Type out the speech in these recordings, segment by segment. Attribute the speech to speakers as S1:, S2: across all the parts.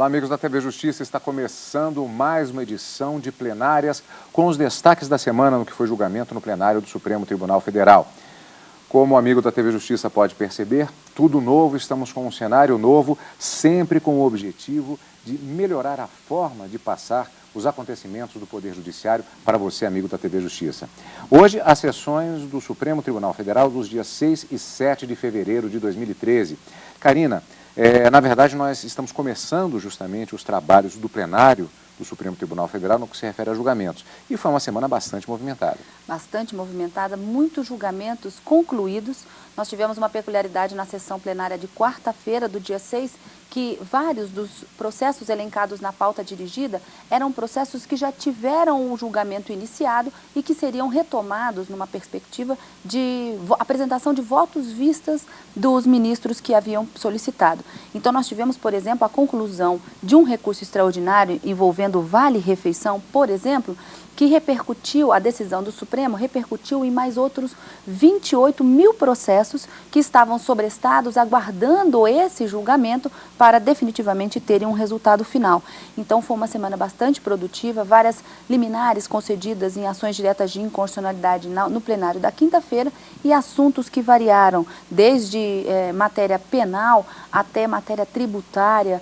S1: Olá, amigos da TV Justiça, está começando mais uma edição de plenárias com os destaques da semana no que foi julgamento no plenário do Supremo Tribunal Federal. Como o amigo da TV Justiça pode perceber, tudo novo, estamos com um cenário novo, sempre com o objetivo de melhorar a forma de passar os acontecimentos do Poder Judiciário para você, amigo da TV Justiça. Hoje, as sessões do Supremo Tribunal Federal dos dias 6 e 7 de fevereiro de 2013. Karina, na verdade, nós estamos começando justamente os trabalhos do plenário do Supremo Tribunal Federal no que se refere a julgamentos. E foi uma semana bastante movimentada. Bastante movimentada, muitos julgamentos concluídos. Nós tivemos uma peculiaridade na sessão plenária de quarta-feira, do dia 6, que vários dos processos elencados na pauta dirigida eram processos que já tiveram o julgamento iniciado e que seriam retomados numa perspectiva de apresentação de votos vistas dos ministros que haviam solicitado. Então, nós tivemos, por exemplo, a conclusão de um recurso extraordinário envolvendo o Vale-Refeição, por exemplo, que repercutiu, a decisão do Supremo repercutiu em mais outros 28 mil processos que estavam sobrestados, aguardando esse julgamento para definitivamente terem um resultado final. Então, foi uma semana bastante produtiva, várias liminares concedidas em ações diretas de inconstitucionalidade no plenário da quinta-feira e assuntos que variaram desde matéria penal até matéria tributária,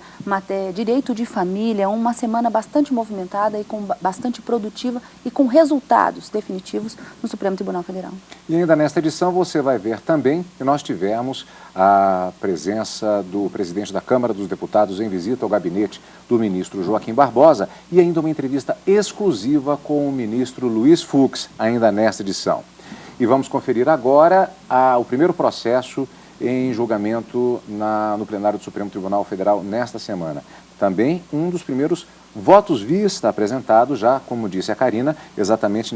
S1: direito de família, uma semana bastante movimentada e bastante produtiva e com resultados definitivos no Supremo Tribunal Federal. E ainda nesta edição você vai ver também que nós tivemos a presença do presidente da Câmara dos Deputados em visita ao gabinete do ministro Joaquim Barbosa e ainda uma entrevista exclusiva com o ministro Luiz Fux, ainda nesta edição. E vamos conferir agora o primeiro processo em julgamento no plenário do Supremo Tribunal Federal nesta semana. Também um dos primeiros votos vista apresentado já, como disse a Karina, exatamente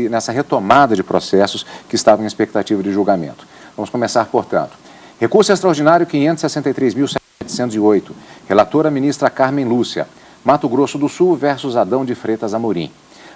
S1: nessa retomada de processos que estavam em expectativa de julgamento. Vamos começar, portanto. Recurso extraordinário 563.708. Relatora ministra Carmen Lúcia. Mato Grosso do Sul versus Adão de Freitas Amorim.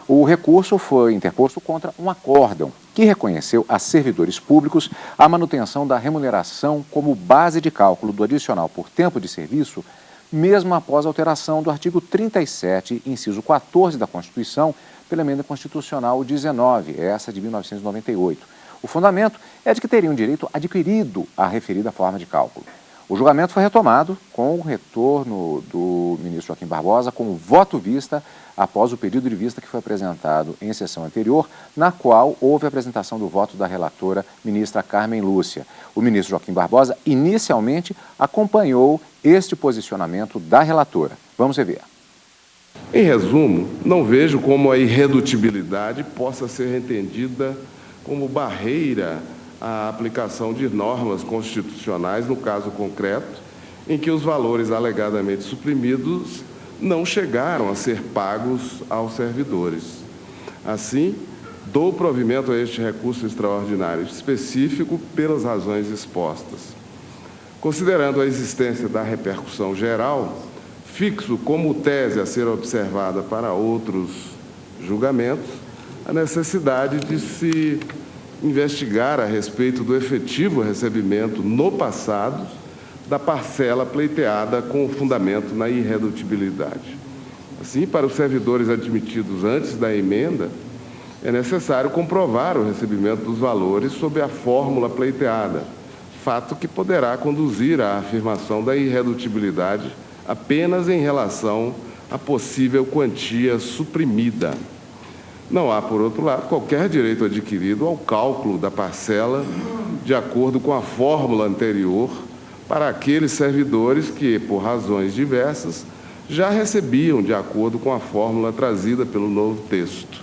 S1: O recurso foi interposto contra um acórdão que reconheceu a servidores públicos a manutenção da remuneração como base de cálculo do adicional por tempo de serviço, mesmo após a alteração do artigo 37, inciso 14 da Constituição, pela emenda constitucional 19, essa de 1998. O fundamento é de que teriam direito adquirido à referida forma de cálculo. O julgamento foi retomado com o retorno do ministro Joaquim Barbosa com o voto vista após o pedido de vista que foi apresentado em sessão anterior, na qual houve a apresentação do voto da relatora ministra Carmen Lúcia. O ministro Joaquim Barbosa inicialmente acompanhou este posicionamento da relatora. Vamos rever.
S2: Em resumo, não vejo como a irredutibilidade possa ser entendida como barreira à aplicação de normas constitucionais, no caso concreto, em que os valores alegadamente suprimidos não chegaram a ser pagos aos servidores. Assim, dou provimento a este recurso extraordinário específico pelas razões expostas. Considerando a existência da repercussão geral, fixo como tese a ser observada para outros julgamentos a necessidade de se investigar a respeito do efetivo recebimento no passado da parcela pleiteada com o fundamento na irredutibilidade. Assim, para os servidores admitidos antes da emenda, é necessário comprovar o recebimento dos valores sob a fórmula pleiteada, fato que poderá conduzir à afirmação da irredutibilidade apenas em relação à possível quantia suprimida. Não há, por outro lado, qualquer direito adquirido ao cálculo da parcela de acordo com a fórmula anterior para aqueles servidores que, por razões diversas, já recebiam de acordo com a fórmula trazida pelo novo texto,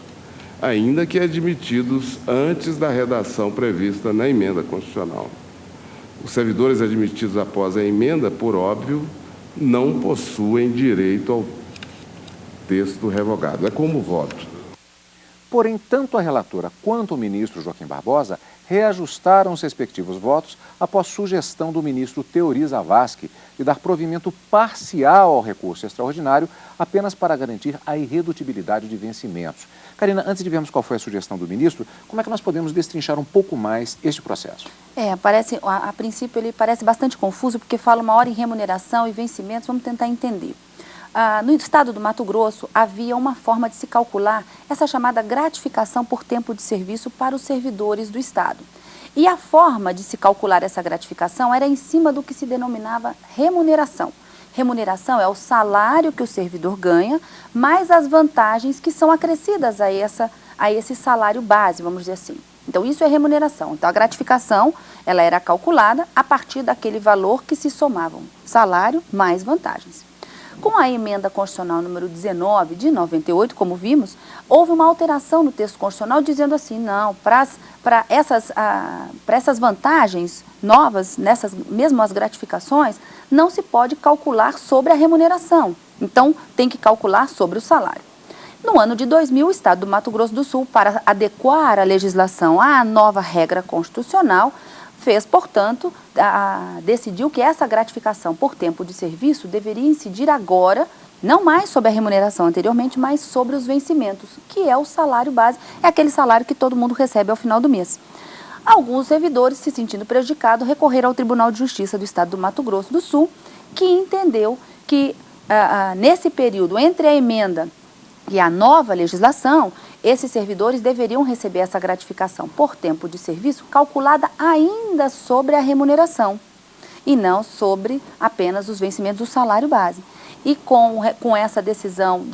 S2: ainda que admitidos antes da redação prevista na emenda constitucional. Os servidores admitidos após a emenda, por óbvio, não possuem direito ao texto revogado. É como voto.
S1: Porém, tanto a relatora quanto o ministro Joaquim Barbosa reajustaram os respectivos votos após sugestão do ministro Teori Zavascki de dar provimento parcial ao recurso extraordinário apenas para garantir a irredutibilidade de vencimentos. Karina, antes de vermos qual foi a sugestão do ministro, como é que nós podemos destrinchar um pouco mais este processo? A princípio ele parece bastante confuso porque fala uma hora em remuneração e vencimentos, vamos tentar entender.
S3: no estado do Mato Grosso, havia uma forma de se calcular essa chamada gratificação por tempo de serviço para os servidores do estado. E a forma de se calcular essa gratificação era em cima do que se denominava remuneração. Remuneração é o salário que o servidor ganha, mais as vantagens que são acrescidas a esse salário base, vamos dizer assim. Então, isso é remuneração. Então, a gratificação, ela era calculada a partir daquele valor que se somavam, salário mais vantagens. Com a emenda constitucional número 19 de 98, como vimos, houve uma alteração no texto constitucional dizendo assim, não, para essas vantagens novas, mesmo as gratificações, não se pode calcular sobre a remuneração. Então, tem que calcular sobre o salário. No ano de 2000, o Estado do Mato Grosso do Sul, para adequar a legislação à nova regra constitucional, portanto, decidiu que essa gratificação por tempo de serviço deveria incidir agora, não mais sobre a remuneração anteriormente, mas sobre os vencimentos, que é o salário base, é aquele salário que todo mundo recebe ao final do mês. Alguns servidores, se sentindo prejudicados, recorreram ao Tribunal de Justiça do Estado do Mato Grosso do Sul, que entendeu que nesse período entre a emenda e a nova legislação, esses servidores deveriam receber essa gratificação por tempo de serviço calculada ainda sobre a remuneração e não sobre apenas os vencimentos do salário base. E com essa decisão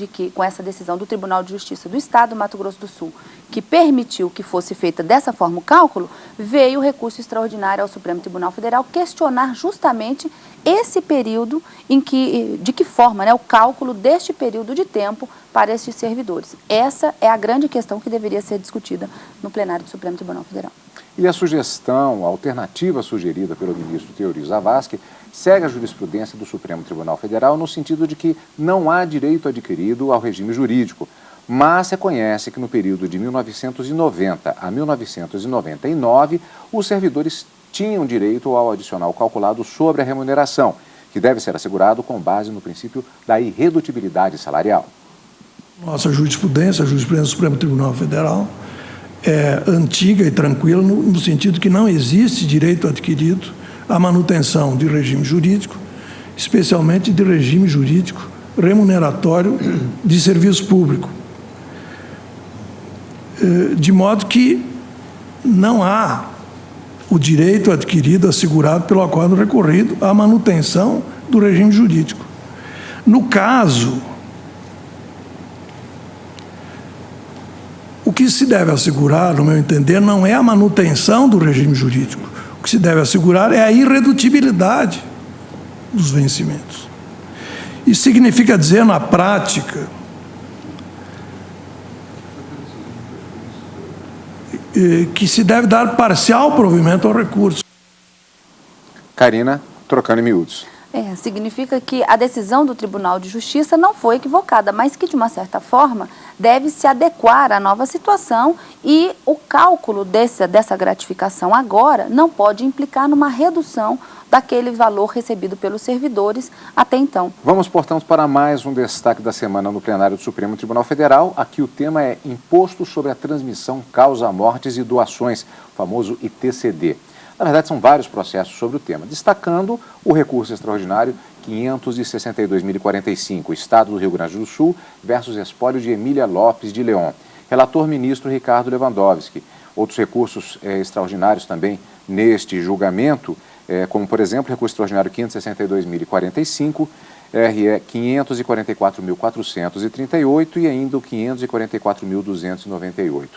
S3: do Tribunal de Justiça do Estado do Mato Grosso do Sul, que permitiu que fosse feita dessa forma o cálculo, veio o recurso extraordinário ao Supremo Tribunal Federal questionar justamente esse período de que forma, o cálculo deste período de tempo para estes servidores. Essa é a grande questão que deveria ser discutida no plenário do Supremo Tribunal Federal.
S1: E a sugestão, a alternativa sugerida pelo ministro Teori Zavascki, segue a jurisprudência do Supremo Tribunal Federal no sentido de que não há direito adquirido ao regime jurídico, mas reconhece que no período de 1990 a 1999, os servidores tinham direito ao adicional calculado sobre a remuneração, que deve ser assegurado com base no princípio da irredutibilidade salarial.
S4: Nossa jurisprudência, a jurisprudência do Supremo Tribunal Federal, é antiga e tranquila no sentido que não existe direito adquirido à manutenção de regime jurídico, especialmente de regime jurídico remuneratório de serviço público. De modo que não há o direito adquirido assegurado pelo acordo recorrido à manutenção do regime jurídico. No caso, o que se deve assegurar, no meu entender, não é a manutenção do regime jurídico. O que se deve assegurar é a irredutibilidade dos vencimentos. Isso significa dizer, na prática, que se deve dar parcial provimento ao recurso.
S1: Karina, trocando em miúdos.
S3: Significa que a decisão do Tribunal de Justiça não foi equivocada, mas que, de uma certa forma, deve se adequar à nova situação e o cálculo dessa gratificação agora não pode implicar numa redução daquele valor recebido pelos servidores até então.
S1: Vamos, portanto, para mais um destaque da semana no plenário do Supremo Tribunal Federal. Aqui o tema é Imposto sobre a Transmissão, Causa-Mortes e Doações, o famoso ITCD. Na verdade, são vários processos sobre o tema, destacando o recurso extraordinário 562.045, Estado do Rio Grande do Sul versus espólio de Emília Lopes de León. Relator ministro Ricardo Lewandowski. Outros recursos extraordinários também neste julgamento, como, por exemplo, o recurso extraordinário 562.045, RE 544.438 e ainda o 544.298.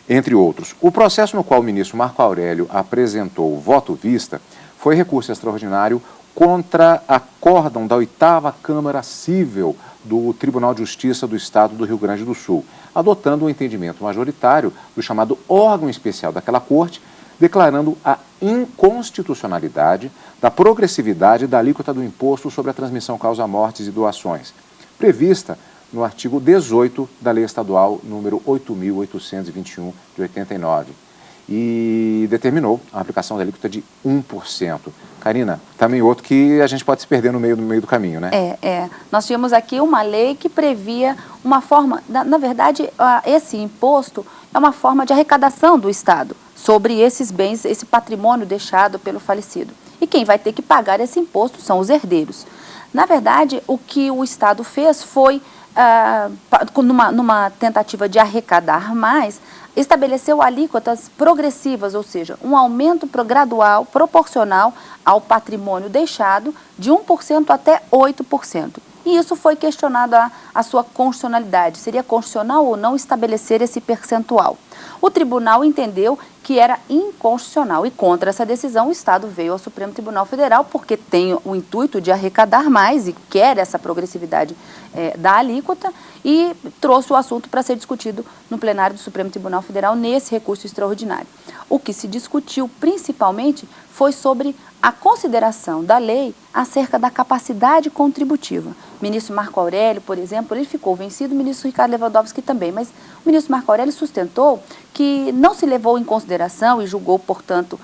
S1: Entre outros. O processo no qual o ministro Marco Aurélio apresentou o voto vista foi recurso extraordinário contra acórdão da 8ª Câmara Cível do Tribunal de Justiça do Estado do Rio Grande do Sul, adotando o entendimento majoritário do chamado órgão especial daquela corte, declarando a inconstitucionalidade da progressividade da alíquota do imposto sobre a transmissão causa-mortes e doações, prevista no artigo 18 da Lei Estadual número 8.821 de 89, e determinou a aplicação da alíquota de 1%. Karina, também outro que a gente pode se perder no meio do caminho, né?
S3: Nós tínhamos aqui uma lei que previa uma forma, na verdade, esse imposto é uma forma de arrecadação do Estado sobre esses bens, esse patrimônio deixado pelo falecido. E quem vai ter que pagar esse imposto são os herdeiros. Na verdade, o que o Estado fez foi, numa tentativa de arrecadar mais, estabeleceu alíquotas progressivas, ou seja, um aumento gradual, proporcional ao patrimônio deixado, de 1% até 8%. E isso foi questionado a sua constitucionalidade. Seria constitucional ou não estabelecer esse percentual? O tribunal entendeu que era inconstitucional e contra essa decisão o Estado veio ao Supremo Tribunal Federal porque tem o intuito de arrecadar mais e quer essa progressividade da alíquota e trouxe o assunto para ser discutido no plenário do Supremo Tribunal Federal nesse recurso extraordinário. O que se discutiu principalmente foi sobre a consideração da lei acerca da capacidade contributiva. O ministro Marco Aurélio, por exemplo, ele ficou vencido, o ministro Ricardo Lewandowski também, mas o ministro Marco Aurélio sustentou que não se levou em consideração e julgou, portanto,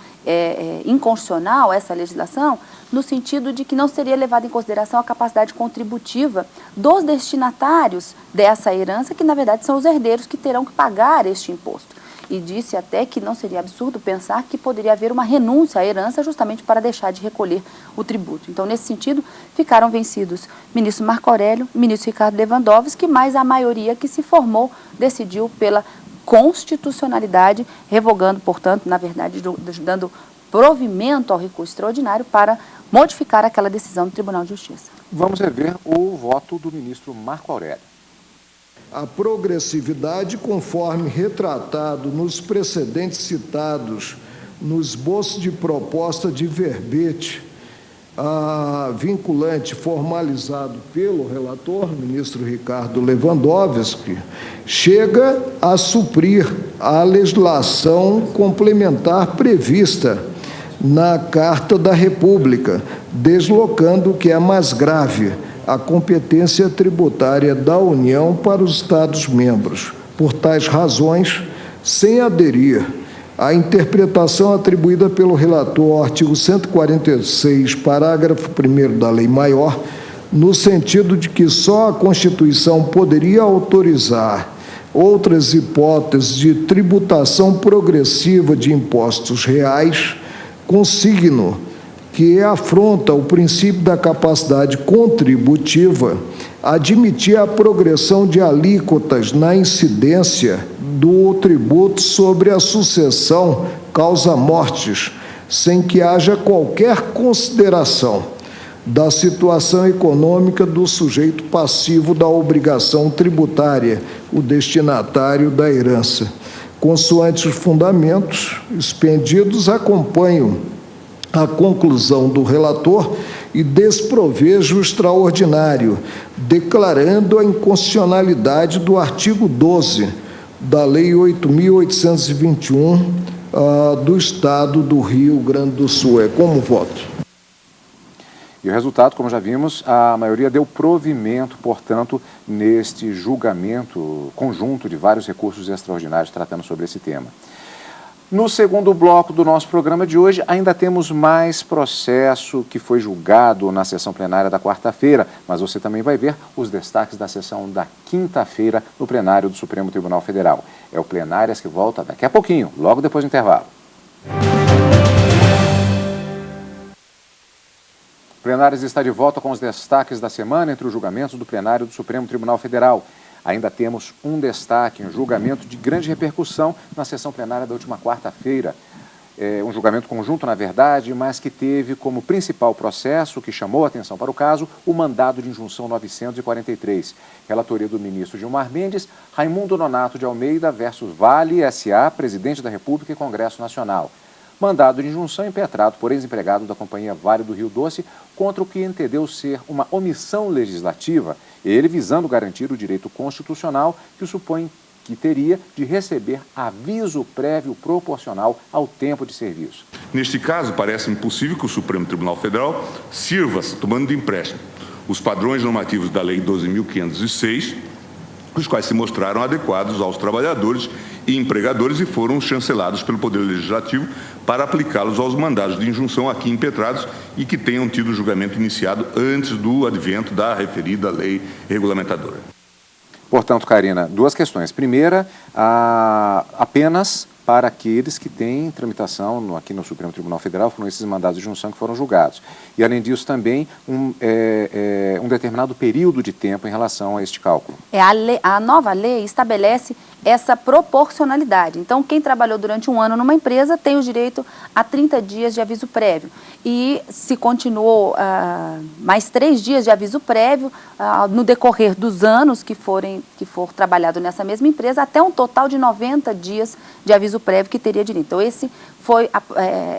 S3: inconstitucional essa legislação, no sentido de que não seria levada em consideração a capacidade contributiva dos destinatários dessa herança, que na verdade são os herdeiros que terão que pagar este imposto. E disse até que não seria absurdo pensar que poderia haver uma renúncia à herança justamente para deixar de recolher o tributo. Então, nesse sentido, ficaram vencidos o ministro Marco Aurélio, o ministro Ricardo Lewandowski, mas a maioria que se formou decidiu pela constitucionalidade, revogando, portanto, na verdade, dando provimento ao recurso extraordinário para modificar aquela decisão do Tribunal de Justiça.
S1: Vamos rever o voto do ministro Marco Aurélio.
S5: A progressividade, conforme retratado nos precedentes citados no esboço de proposta de verbete vinculante formalizado pelo relator, ministro Ricardo Lewandowski, chega a suprir a legislação complementar prevista na Carta da República, deslocando o que é mais grave, a competência tributária da União para os Estados-membros. Por tais razões, sem aderir à interpretação atribuída pelo relator ao artigo 146, parágrafo 1º da Lei Maior, no sentido de que só a Constituição poderia autorizar outras hipóteses de tributação progressiva de impostos reais, consigno que afronta o princípio da capacidade contributiva, admitir a progressão de alíquotas na incidência do tributo sobre a sucessão causa-mortes, sem que haja qualquer consideração da situação econômica do sujeito passivo da obrigação tributária, o destinatário da herança. Consoante os fundamentos expendidos, acompanham a conclusão do relator e desprovejo extraordinário, declarando a inconstitucionalidade do artigo 12 da Lei 8.821 do Estado do Rio Grande do Sul. É como voto.
S1: E o resultado, como já vimos, a maioria deu provimento, portanto, neste julgamento conjunto de vários recursos extraordinários tratando sobre esse tema. No segundo bloco do nosso programa de hoje, ainda temos mais processo que foi julgado na sessão plenária da quarta-feira, mas você também vai ver os destaques da sessão da quinta-feira no plenário do Supremo Tribunal Federal. É o Plenárias que volta daqui a pouquinho, logo depois do intervalo. O Plenárias está de volta com os destaques da semana entre os julgamentos do plenário do Supremo Tribunal Federal. Ainda temos um destaque, um julgamento de grande repercussão na sessão plenária da última quarta-feira. Um julgamento conjunto, na verdade, mas que teve como principal processo, que chamou a atenção para o caso, o mandado de injunção 943. Relatoria do ministro Gilmar Mendes, Raimundo Nonato de Almeida versus Vale S.A., presidente da República e Congresso Nacional. Mandado de injunção impetrado por ex-empregado da Companhia Vale do Rio Doce contra o que entendeu ser uma omissão legislativa, ele visando garantir o direito constitucional que o supõe que teria de receber aviso prévio proporcional ao tempo de serviço.
S6: Neste caso, parece-me possível que o Supremo Tribunal Federal sirva-se, tomando de empréstimo, os padrões normativos da Lei 12.506, os quais se mostraram adequados aos trabalhadores e empregadores e foram chancelados pelo Poder Legislativo para aplicá-los aos mandados de injunção aqui impetrados e que tenham tido o julgamento iniciado antes do advento da referida lei regulamentadora.
S1: Portanto, Karina, duas questões. Primeira, apenas para aqueles que têm tramitação aqui no Supremo Tribunal Federal, foram esses mandados de junção que foram julgados. E, além disso, também um determinado período de tempo em relação a este cálculo.
S3: A nova lei estabelece essa proporcionalidade. Então, quem trabalhou durante um ano numa empresa tem o direito a 30 dias de aviso prévio. E se continuou mais 3 dias de aviso prévio no decorrer dos anos que for trabalhado nessa mesma empresa, até um total de 90 dias de aviso prévio que teria direito. Então,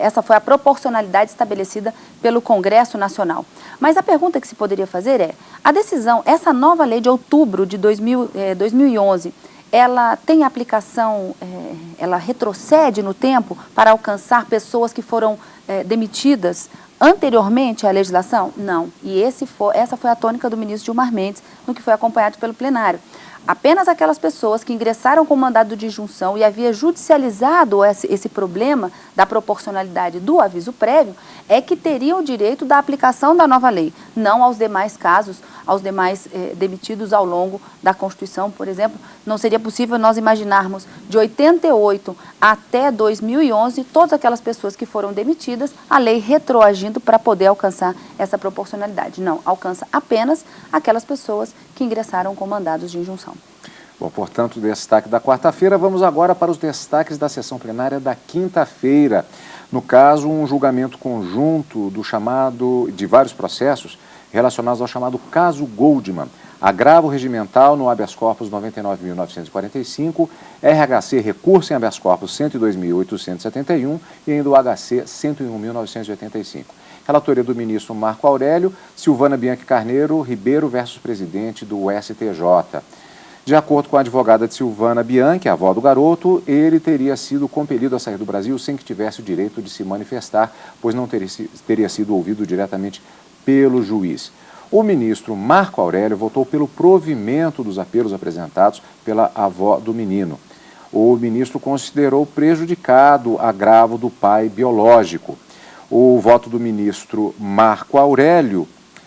S3: essa foi a proporcionalidade estabelecida pelo Congresso Nacional. Mas a pergunta que se poderia fazer é, essa nova lei de outubro de 2011, ela tem aplicação, ela retrocede no tempo para alcançar pessoas que foram demitidas anteriormente à legislação? Não. E essa foi a tônica do ministro Gilmar Mendes, no que foi acompanhado pelo plenário. Apenas aquelas pessoas que ingressaram com mandado de junção e havia judicializado esse problema da proporcionalidade do aviso prévio é que teriam o direito da aplicação da nova lei, não aos demais casos, aos demais demitidos ao longo da Constituição. Por exemplo, não seria possível nós imaginarmos de 88 até 2011, todas aquelas pessoas que foram demitidas, a lei retroagindo para poder alcançar essa proporcionalidade. Não, alcança apenas aquelas pessoas que ingressaram com mandados de injunção.
S1: Bom, portanto, destaque da quarta-feira. Vamos agora para os destaques da sessão plenária da quinta-feira. No caso, um julgamento conjunto de vários processos relacionados ao chamado caso Goldman. Agravo regimental no habeas corpus 99.945, RHC recurso em habeas corpus 102.871 e ainda o HC 101.985. Relatoria do ministro Marco Aurélio, Silvana Bianchi Carneiro Ribeiro versus presidente do STJ. De acordo com a advogada de Silvana Bianchi, a avó do garoto, ele teria sido compelido a sair do Brasil sem que tivesse o direito de se manifestar, pois não teria sido ouvido diretamente pelo juiz. O ministro Marco Aurélio votou pelo provimento dos apelos apresentados pela avó do menino. O ministro considerou prejudicado agravo do pai biológico. O voto do ministro Marco Aurélio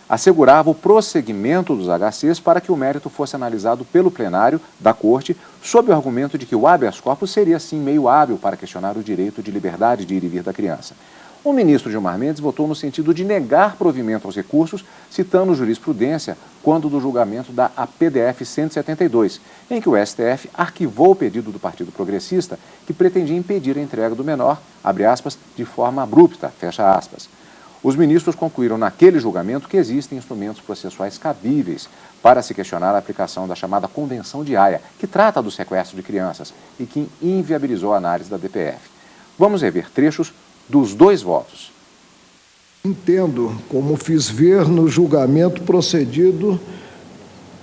S1: assegurava o prosseguimento dos HCs para que o mérito fosse analisado pelo plenário da Corte, sob o argumento de que o habeas corpus seria, sim, meio hábil para questionar o direito de liberdade de ir e vir da criança. O ministro Gilmar Mendes votou no sentido de negar provimento aos recursos, citando jurisprudência quando do julgamento da APDF 172, em que o STF arquivou o pedido do Partido Progressista, que pretendia impedir a entrega do menor, abre aspas, de forma abrupta, fecha aspas. Os ministros concluíram naquele julgamento que existem instrumentos processuais cabíveis para se questionar a aplicação da chamada Convenção de Haia, que trata do sequestro de crianças e que inviabilizou a análise da DPF. Vamos rever trechos dos dois votos.
S5: Entendo, como fiz ver no julgamento procedido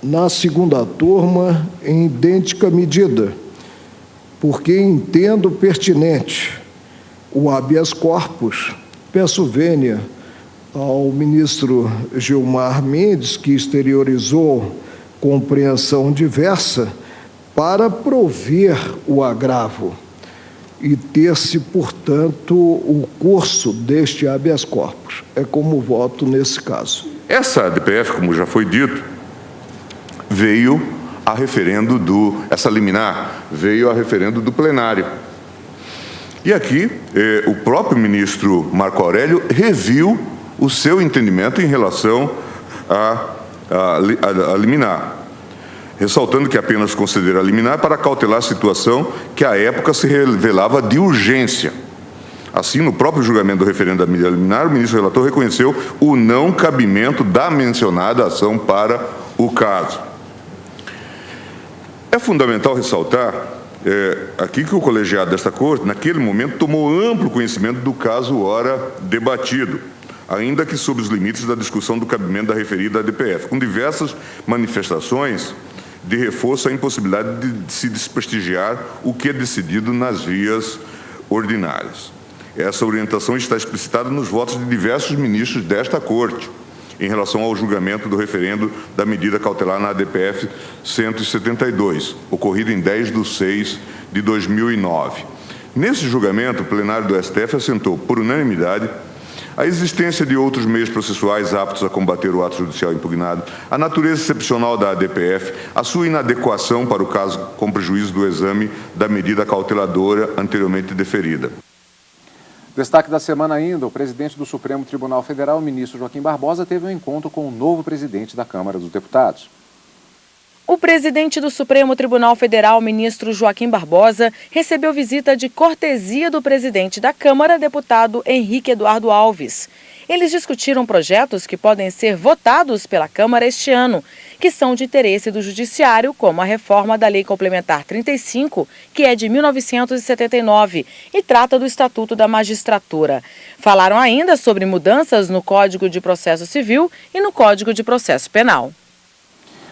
S5: na segunda turma em idêntica medida, porque entendo pertinente o habeas corpus. Peço vênia ao ministro Gilmar Mendes, que exteriorizou compreensão diversa, para prover o agravo e ter-se, portanto, o curso deste habeas corpus. É como voto nesse caso.
S6: Essa DPF, como já foi dito, veio a referendo essa liminar veio a referendo do plenário. E aqui, o próprio ministro Marco Aurélio reviu o seu entendimento em relação à liminar, ressaltando que apenas considera a liminar para cautelar a situação que à época se revelava de urgência. Assim, no próprio julgamento do referendo da medida liminar, o ministro relator reconheceu o não cabimento da mencionada ação para o caso. É fundamental ressaltar aqui que o colegiado desta Corte, naquele momento, tomou amplo conhecimento do caso ora debatido, ainda que sob os limites da discussão do cabimento da referida DPF, com diversas manifestações de reforço à impossibilidade de se desprestigiar o que é decidido nas vias ordinárias. Essa orientação está explicitada nos votos de diversos ministros desta Corte, em relação ao julgamento do referendo da medida cautelar na ADPF 172, ocorrido em 10/6/2009. Nesse julgamento, o plenário do STF assentou, por unanimidade, a existência de outros meios processuais aptos a combater o ato judicial impugnado, a natureza excepcional da ADPF, a sua inadequação para o caso com prejuízo do exame da medida cauteladora anteriormente deferida.
S1: Destaque da semana ainda, o presidente do Supremo Tribunal Federal, o ministro Joaquim Barbosa, teve um encontro com o novo presidente da Câmara dos Deputados.
S7: O presidente do Supremo Tribunal Federal, ministro Joaquim Barbosa, recebeu visita de cortesia do presidente da Câmara, deputado Henrique Eduardo Alves. Eles discutiram projetos que podem ser votados pela Câmara este ano, que são de interesse do Judiciário, como a reforma da Lei Complementar 35, que é de 1979 e trata do Estatuto da Magistratura. Falaram ainda sobre mudanças no Código de Processo Civil e no Código de Processo Penal.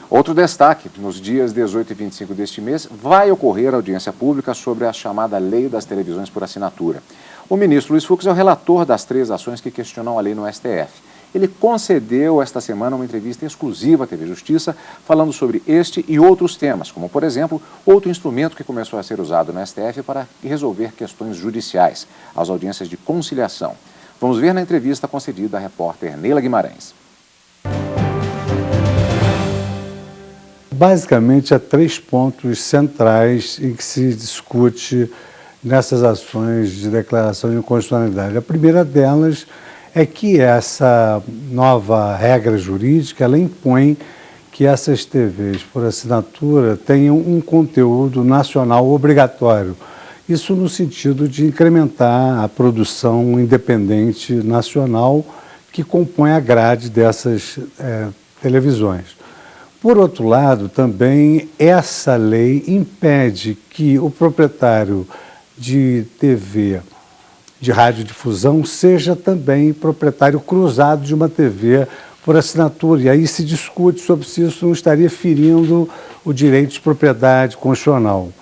S1: Outro destaque, nos dias 18 e 25 deste mês, vai ocorrer audiência pública sobre a chamada Lei das Televisões por Assinatura. O ministro Luiz Fux é o relator das 3 ações que questionam a lei no STF. Ele concedeu esta semana uma entrevista exclusiva à TV Justiça, falando sobre este e outros temas, como, por exemplo, outro instrumento que começou a ser usado no STF para resolver questões judiciais, as audiências de conciliação. Vamos ver na entrevista concedida à repórter Neila Guimarães.
S8: Basicamente, há 3 pontos centrais em que se discute nessas ações de declaração de inconstitucionalidade. A primeira delas é que essa nova regra jurídica, ela impõe que essas TVs por assinatura tenham um conteúdo nacional obrigatório. Isso no sentido de incrementar a produção independente nacional que compõe a grade dessas televisões. Por outro lado, também essa lei impede que o proprietário de TV, de radiodifusão, seja também proprietário cruzado de uma TV por assinatura. E aí se discute sobre se isso não estaria ferindo o direito de propriedade constitucional.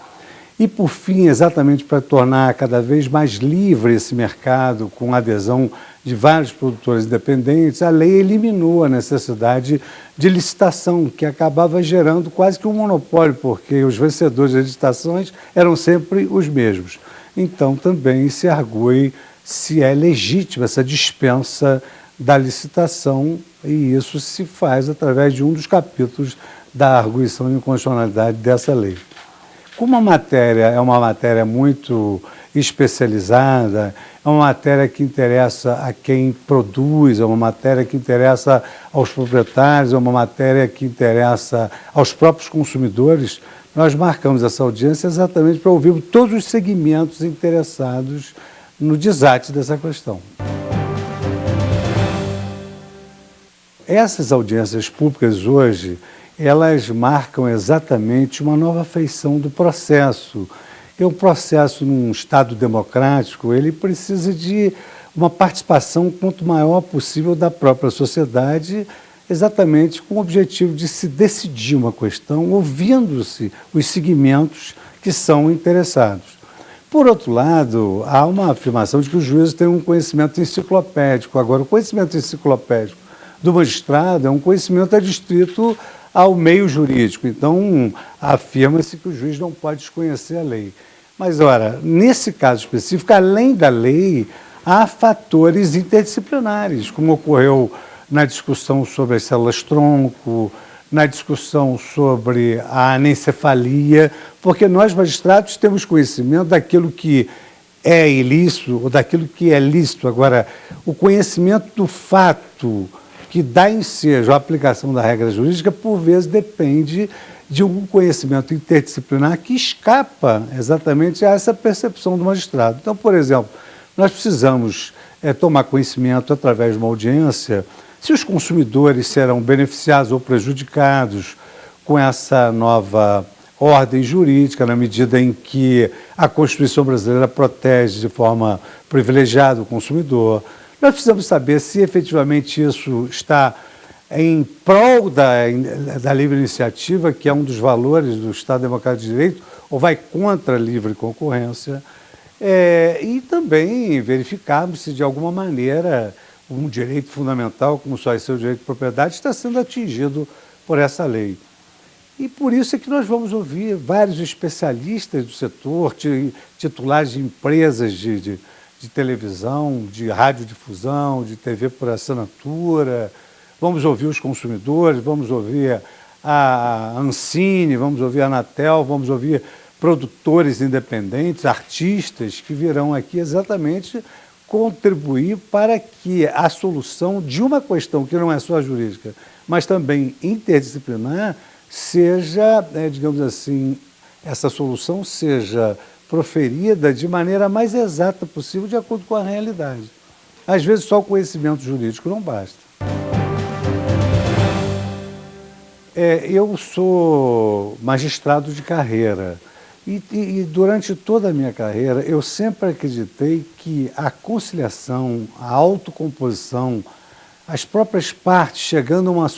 S8: E, por fim, exatamente para tornar cada vez mais livre esse mercado, com a adesão de vários produtores independentes, a lei eliminou a necessidade de licitação, que acabava gerando quase que um monopólio, porque os vencedores das licitações eram sempre os mesmos. Então, também se argue se é legítima essa dispensa da licitação, e isso se faz através de um dos capítulos da arguição de inconstitucionalidade dessa lei. Como a matéria é uma matéria muito especializada, é uma matéria que interessa a quem produz, é uma matéria que interessa aos proprietários, é uma matéria que interessa aos próprios consumidores, nós marcamos essa audiência exatamente para ouvir todos os segmentos interessados no desate dessa questão. Essas audiências públicas hoje, elas marcam exatamente uma nova feição do processo. E o processo num Estado democrático, ele precisa de uma participação quanto maior possível da própria sociedade, exatamente com o objetivo de se decidir uma questão, ouvindo-se os segmentos que são interessados. Por outro lado, há uma afirmação de que o juiz tem um conhecimento enciclopédico. Agora, o conhecimento enciclopédico do magistrado é um conhecimento adstrito ao meio jurídico. Então, afirma-se que o juiz não pode desconhecer a lei. Mas, ora, nesse caso específico, além da lei, há fatores interdisciplinares, como ocorreu na discussão sobre as células-tronco, na discussão sobre a anencefalia, porque nós, magistrados, temos conhecimento daquilo que é ilícito ou daquilo que é lícito. Agora, o conhecimento do fato que dá ensejo à aplicação da regra jurídica, por vezes, depende de um conhecimento interdisciplinar que escapa exatamente a essa percepção do magistrado. Então, por exemplo, nós precisamos tomar conhecimento, através de uma audiência, se os consumidores serão beneficiados ou prejudicados com essa nova ordem jurídica, na medida em que a Constituição brasileira protege de forma privilegiada o consumidor. Nós precisamos saber se efetivamente isso está em prol da livre iniciativa, que é um dos valores do Estado Democrático de Direito, ou vai contra a livre concorrência, e também verificarmos se, de alguma maneira, um direito fundamental, como só é o direito de propriedade, está sendo atingido por essa lei. E por isso é que nós vamos ouvir vários especialistas do setor, titulares de empresas de de televisão, de radiodifusão, de TV por assinatura, vamos ouvir os consumidores, vamos ouvir a Ancine, vamos ouvir a Anatel, vamos ouvir produtores independentes, artistas que virão aqui exatamente contribuir para que a solução de uma questão que não é só jurídica, mas também interdisciplinar, seja, digamos assim, essa solução seja proferida de maneira mais exata possível, de acordo com a realidade. Às vezes só o conhecimento jurídico não basta. Eu sou magistrado de carreira e durante toda a minha carreira eu sempre acreditei que a conciliação, a autocomposição, as próprias partes chegando a uma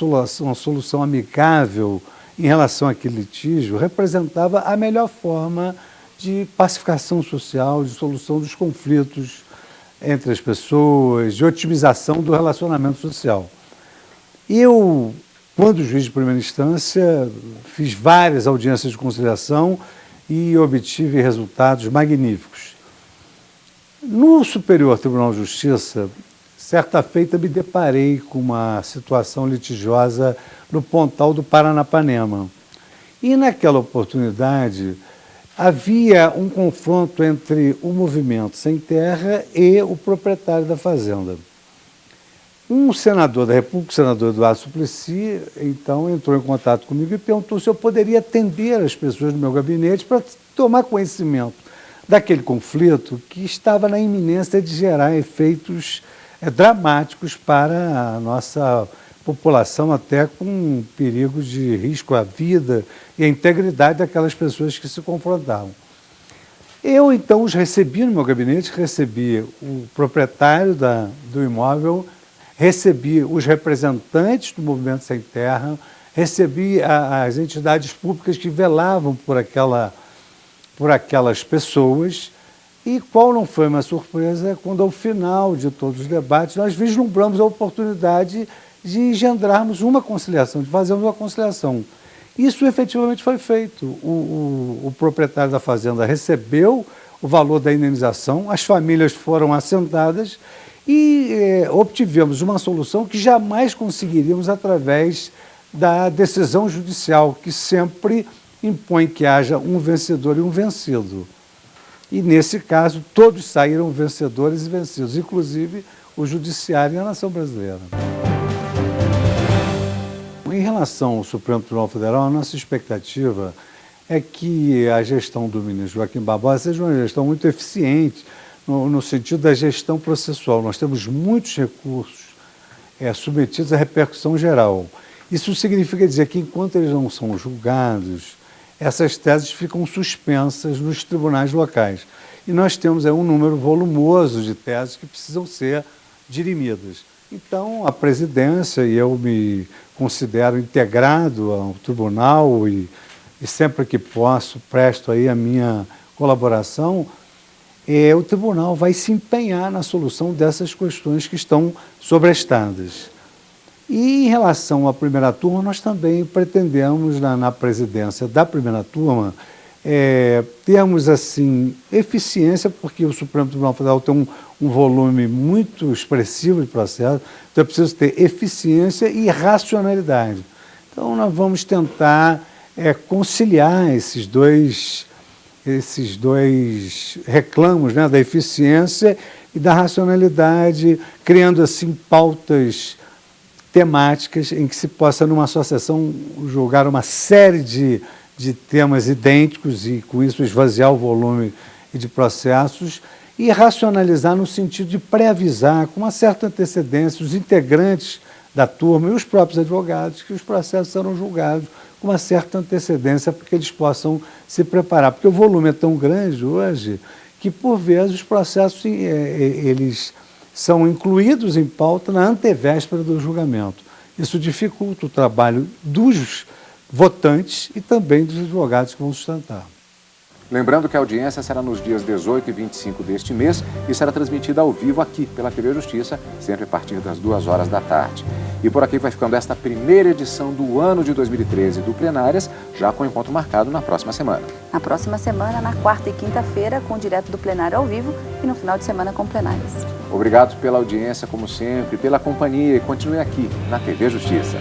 S8: solução amigável em relação àquele litígio representava a melhor forma de pacificação social, de solução dos conflitos entre as pessoas, de otimização do relacionamento social. Eu, quando juiz de primeira instância, fiz várias audiências de conciliação e obtive resultados magníficos. No Superior Tribunal de Justiça, certa feita me deparei com uma situação litigiosa no Pontal do Paranapanema. E naquela oportunidade havia um confronto entre o movimento sem terra e o proprietário da fazenda. Um senador da República, o senador Eduardo Suplicy, então entrou em contato comigo e perguntou se eu poderia atender as pessoas do meu gabinete para tomar conhecimento daquele conflito que estava na iminência de gerar efeitos dramáticos para a nossa população, até com perigo de risco à vida e à integridade daquelas pessoas que se confrontavam. Eu, então, os recebi no meu gabinete, recebi o proprietário do imóvel, recebi os representantes do Movimento Sem Terra, recebi as entidades públicas que velavam por aquelas pessoas. E qual não foi uma surpresa quando, ao final de todos os debates, nós vislumbramos a oportunidade de engendrarmos uma conciliação, de fazermos uma conciliação. Isso efetivamente foi feito. O proprietário da fazenda recebeu o valor da indenização, as famílias foram assentadas e obtivemos uma solução que jamais conseguiríamos através da decisão judicial, que sempre impõe que haja um vencedor e um vencido. E, nesse caso, todos saíram vencedores e vencidos, inclusive o Judiciário e a nação brasileira. Em relação ao Supremo Tribunal Federal, a nossa expectativa é que a gestão do ministro Joaquim Barbosa seja uma gestão muito eficiente, no sentido da gestão processual. Nós temos muitos recursos submetidos à repercussão geral. Isso significa dizer que, enquanto eles não são julgados, essas teses ficam suspensas nos tribunais locais. E nós temos um número volumoso de teses que precisam ser dirimidas. Então, a presidência, e eu me considero integrado ao tribunal e sempre que posso presto aí a minha colaboração, o tribunal vai se empenhar na solução dessas questões que estão sobrestadas. E em relação à primeira turma, nós também pretendemos, na presidência da primeira turma, termos assim, eficiência, porque o Supremo Tribunal Federal tem um volume muito expressivo de processo, então é preciso ter eficiência e racionalidade. Então nós vamos tentar conciliar esses dois reclamos, né, da eficiência e da racionalidade, criando assim pautas temáticas em que se possa, numa só sessão, julgar uma série de temas idênticos e, com isso, esvaziar o volume de processos e racionalizar no sentido de pré-avisar, com uma certa antecedência, os integrantes da turma e os próprios advogados que os processos serão julgados com uma certa antecedência para que eles possam se preparar. Porque o volume é tão grande hoje que, por vezes, os processos eles são incluídos em pauta na antevéspera do julgamento. Isso dificulta o trabalho dos votantes e também dos advogados que vão sustentar.
S1: Lembrando que a audiência será nos dias 18 e 25 deste mês e será transmitida ao vivo aqui pela TV Justiça, sempre a partir das 2 horas da tarde. E por aqui vai ficando esta primeira edição do ano de 2013 do Plenárias, já com encontro marcado na próxima semana.
S3: Na próxima semana, na quarta e quinta-feira, com o direto do plenário ao vivo e no final de semana com plenárias.
S1: Obrigado pela audiência, como sempre, pela companhia e continue aqui na TV Justiça.